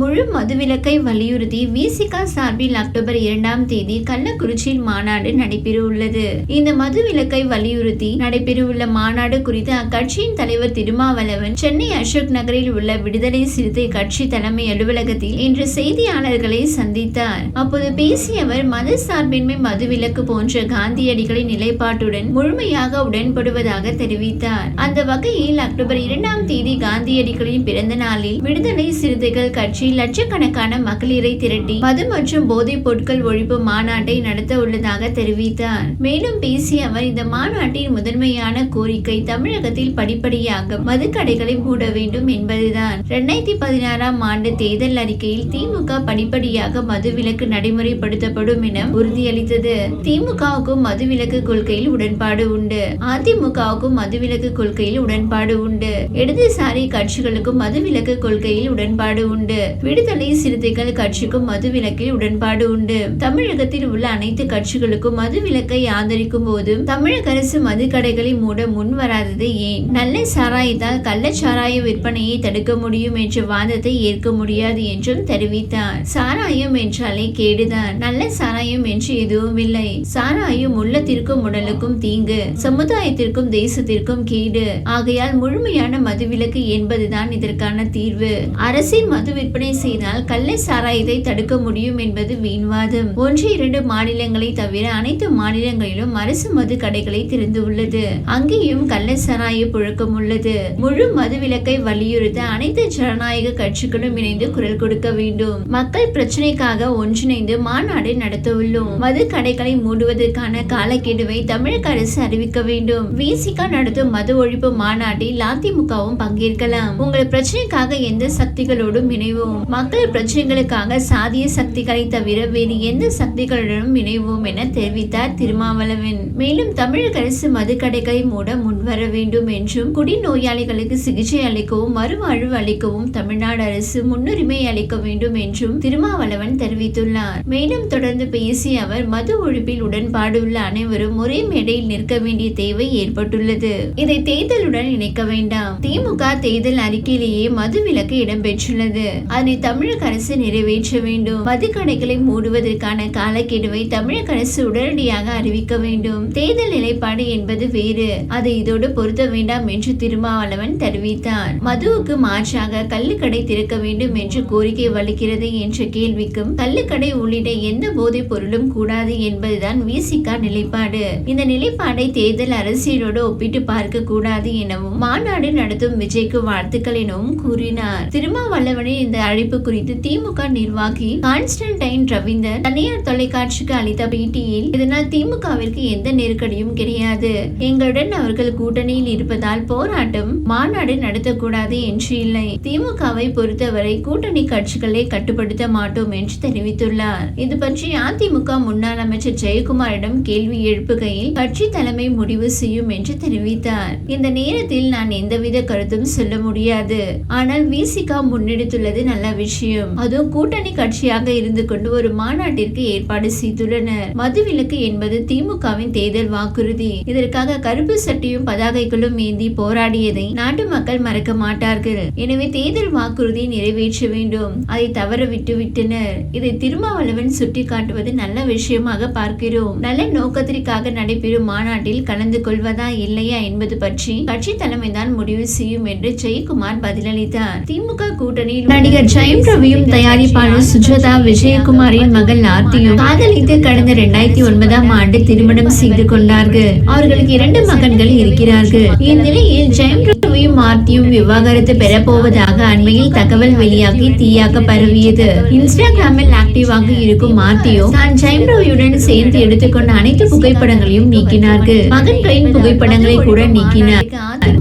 முழு மதுவிலக்கை வலியுறுத்தி விசிக சார்பில் அக்டோபர் 2ஆம் தேதி கள்ளக்குறிச்சியில் மாநாடு நடைபெறவுள்ளது. இந்த மதுவிலக்கை வலியுறுத்தி நடைபெறவுள்ள மாநாடு குறித்து அக்கட்சியின் தலைவர் திருமாவளவன் சென்னை அசோக் நகரில் உள்ள விடுதலை சிறுத்தை கட்சி தலைமை அலுவலகத்தில் இன்று செய்தியாளர்களை சந்தித்தார். அப்போது பேசிய அவர் மத சார்பின்மை மதுவிலக்கு போன்ற காந்தியடிகளின் நிலைப்பாட்டுடன் முழுமையாக உடன்படுவதாக தெரிவித்தார். அந்த வகையில் அக்டோபர் 2ஆம் தேதி காந்தியடிகளின் பிறந்த நாளில் விடுதலை சிறுத்தைகள் கட்சி லட்சக்கணக்கான மகளிரை திரட்டி மது மற்றும் போதைப் பொருட்கள் ஒழிப்பு மாநாட்டை நடத்த உள்ளதாக தெரிவித்தார். மேலும் பேசிய அவர் இந்த மாநாட்டின் முதன்மையான கோரிக்கை தமிழகத்தில் படிப்படியாக மதுக்கடைகளை மூட வேண்டும் என்பதுதான். 2016ஆம் ஆண்டு தேர்தல் அறிக்கையில் திமுக படிப்படியாக மதுவிலக்கு நடைமுறைப்படுத்தப்படும் என உறுதியளித்தது. திமுகவுக்கும் மதுவிலக்கு கொள்கையில் உடன்பாடு உண்டு, அதிமுகவுக்கும் மதுவிலக்கு கொள்கையில் உடன்பாடு உண்டு, இடதுசாரி கட்சிகளுக்கும் மதுவிலக்கு கொள்கையில் உடன்பாடு உண்டு, விடுதலை சிறுத்தைகள் கட்சிக்கும் மதுவிலக்கில் உடன்பாடு உண்டு. தமிழகத்தில் உள்ள அனைத்து கட்சிகளுக்கும் மதுவிலக்கை ஆதரிக்கும் போதும் தமிழக அரசு மதுக்கடைகளை மூட முன் வராதது ஏன்? நல்ல சாராயத்தால் கள்ளச்சாராய விற்பனையை தடுக்க முடியும் என்ற வாதத்தை ஏற்க முடியாது என்றும் தெரிவித்தார். சாராயம் என்றாலே கேடுதான், நல்ல சாராயம் என்று எதுவும் இல்லை. சாராயம் உள்ளத்திற்கும் உடலுக்கும் தீங்கு, சமுதாயத்திற்கும் தேசத்திற்கும் கேடு. ஆகையால் முழுமையான மதுவிலக்கு என்பதுதான் இதற்கான தீர்வு. அரசின் மது விற்பனை செய்தால் கள்ள சாராயத்தை தடுக்க முடியும் என்பது வீண்வாதம். 1-2 மாநிலங்களை தவிர அனைத்து மாநிலங்களிலும் அரசு மது கடைகளை திறந்து உள்ளது. அங்கேயும் கள்ள சாராய புழக்கம் உள்ளது. முழு மதுவிலக்கை வலியுறுத்த அனைத்து ஜனநாயக கட்சிகளும் இணைந்து குரல் கொடுக்க வேண்டும். மக்கள் பிரச்சனைக்காக ஒன்றிணைந்து மாநாடு நடத்த உள்ளோம். மது கடைகளை மூடுவதற்கான காலக்கெடுவை தமிழக அரசு அறிவிக்க வேண்டும். விசிக நடத்தும் மது ஒழிப்பு மாநாட்டில் அதிமுகவும் பங்கேற்கலாம். உங்கள் பிரச்சனைக்காக எந்த சக்திகளோடும் இணைவோம். மக்கள் பிரச்சனைகளுக்காக சாதிய சக்திகளை தவிர வேறு எந்த சக்திகளுடனும் இணைவோம் என தெரிவித்தார் திருமாவளவன். மேலும் தமிழக அரசு மதுக்கடைகளை மூட முன்வர வேண்டும் என்றும் குடிநோயாளிகளுக்கு சிகிச்சை அளிக்கவும் மறுவாழ்வு அளிக்கவும் தமிழ்நாடு அரசு முன்னுரிமை அளிக்க வேண்டும் என்றும் திருமாவளவன் தெரிவித்துள்ளார். மேலும் தொடர்ந்து பேசிய அவர் மது ஒழிப்பில் உடன்பாடு உள்ள அனைவரும் ஒரே மேடையில் நிற்க வேண்டிய தேவை ஏற்பட்டுள்ளது. இதை தேர்தலுடன் இணைக்க வேண்டாம். திமுக தேர்தல் அறிக்கையிலேயே மதுவிலக்கு இடம்பெற்றுள்ளது. அதனை தமிழக அரசு நிறைவேற்ற வேண்டும். மதுக்கடைகளை மூடுவதற்கான காலக்கெடுவை தமிழக அரசு உடனடியாக அறிவிக்க வேண்டும். தேர்தல் நிலைப்பாடு என்பது வேறு, அதை இதோடு பொருத்த வேண்டாம் என்று திருமாவளவன் தெரிவித்தார். மதுவுக்கு மாற்றாக கள்ளுக்கடை திறக்க வேண்டும் என்று கோரிக்கை வலுக்கிறது என்ற கேள்விக்கும் கள்ளுக்கடை உள்ளிட்ட எந்த போதைப் பொருளும் கூடாது என்பதுதான் விசிக நிலைப்பாடு. இந்த நிலைப்பாடை தேர்தல் அரசியலோடு ஒப்பிட்டு பார்க்க கூடாது எனவும் மாநாடு நடத்தும் விஜய்க்கு வாழ்த்துக்கள் எனவும் கூறினார். திருமாவளவனின் இந்த அழைப்பு குறித்து திமுக நிர்வாகி கான்ஸ்டன்டைன் ரவீந்தர் தனியார் தொலைக்காட்சிக்கு அளித்த பேட்டியில், இதனால் திமுகவிற்கு எந்த நெருக்கடியும் கிடையாது. எங்களுடன் அவர்கள் கூட்டணியில் இருப்பதால் போராட்டம் மாநாடு நடத்தக்கூடாது என்று இல்லை. திமுகவை பொறுத்தவரை கூட்டணி கட்சிகளை கட்டுப்படுத்த மாட்டோம் என்று தெரிவித்துள்ளார். இது பற்றி அதிமுக முன்னாள் அமைச்சர் ஜெயக்குமாரிடம் கேள்வி எழுப்புகையில் கட்சி தலைமை முடிவு செய்யும் என்று தெரிவித்தார். இந்த நேரத்தில் நான் எந்தவித கருத்தும் சொல்ல முடியாது. ஆனால் விசிக முன்னெடுத்துள்ளது நல்ல விஷயம். அதுவும் கூட்டணி கட்சியாக இருந்து கொண்டு ஒரு மாநாட்டிற்கு ஏற்பாடு செய்துள்ளனர். மதுவிலக்கு என்பது திமுகவின் தேர்தல் வாக்குறுதி. இதற்காக கருப்பு சட்டையும் பதாகைகளும் ஏந்தி போராடியதை நாட்டு மக்கள் மறக்க மாட்டார்கள். எனவே தேர்தல் வாக்குறுதியை நிறைவேற்ற வேண்டும். அதை தவற விட்டுவிட்டனர். இதை திருமாவளவன் சுட்டிக்காட்டுவது நல்ல விஷயமாக பார்க்கிறோம். நல்ல நோக்கத்திற்காக நடைபெறும் மாநாட்டில் கலந்து கொள்வதா இல்லையா என்பது பற்றி கட்சி தலைமைதான் முடிவு செய்யும் என்று ஜெயக்குமார் பதிலளித்தார். திமுக கூட்டணியில் நடிகர் ஜெயம் ரவியும் தயாரிப்பாளர் சுஜாதா விஜயகுமாரின் மகள் ஆர்த்தியும் காதலித்து கடந்த 2009ஆம் ஆண்டு திருமணம் செய்து கொண்டார்கள். அவர்களுக்கு 2 மகன்கள் இருக்கிறார்கள். இந்நிலையில் ஜெயம் ரவியும் ஆர்த்தியும் விவாகரத்து பெறப்போவதாக அண்மையில் தகவல் வெளியாகி தீயாக பரவியது. இன்ஸ்டாகிராமில் ஆக்டிவாக இருக்கும் ஆர்த்தியோ தான் ஜெயம் ரவியுடன் சேர்ந்து எடுத்துக்கொண்ட அனைத்து புகைப்படங்களையும் நீக்கினார்கள். மகன்களின் புகைப்படங்களை கூட நீக்கினார்.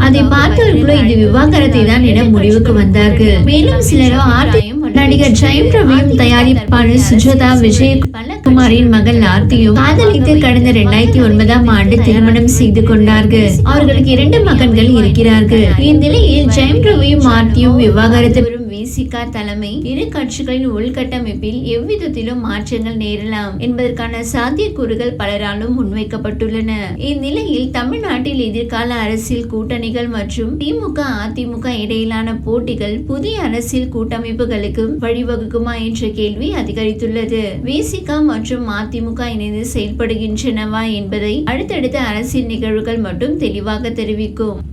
அதை பார்த்தவர்களோ இது விவாகரத்தை தான் என முடிவுக்கு வந்தார்கள். மேலும் சிலரோ ஆர்த்தியும் நடிகர் ஜெயம் ரவியும் தயாரிப்பாளர் சுஜாதா விஜயகுமாரின் மகள் ஆர்த்தியும் காதலித்து கடந்த 2009ஆம் ஆண்டு திருமணம் செய்து கொண்டார்கள். அவர்களுக்கு 2 மகன்கள் இருக்கிறார்கள். இந்நிலையில் ஜெயம் ரவியும் ஆர்த்தியும் விவாகரத்து விசிக தலைமை இரு கட்சிகளின் உள்கட்டமைப்பில் எவ்விதத்திலும் மாற்றங்கள் நேரலாம் என்பதற்கான சாத்தியக்கூறுகள் பலராலும் முன்வைக்கப்பட்டுள்ளன. இந்நிலையில் தமிழ்நாட்டில் எதிர்கால அரசியல் கூட்டணிகள் மற்றும் திமுக அதிமுக இடையிலான போட்டிகள் புதிய அரசியல் கூட்டமைப்புகளுக்கு வழிவகுக்குமா என்ற கேள்வி அதிகரித்துள்ளது. விசிக மற்றும் அதிமுக இணைந்து செயல்படுகின்றனவா என்பதை அடுத்தடுத்த அரசியல் நிகழ்வுகள் மட்டும் தெளிவாக தெரிவிக்கும்.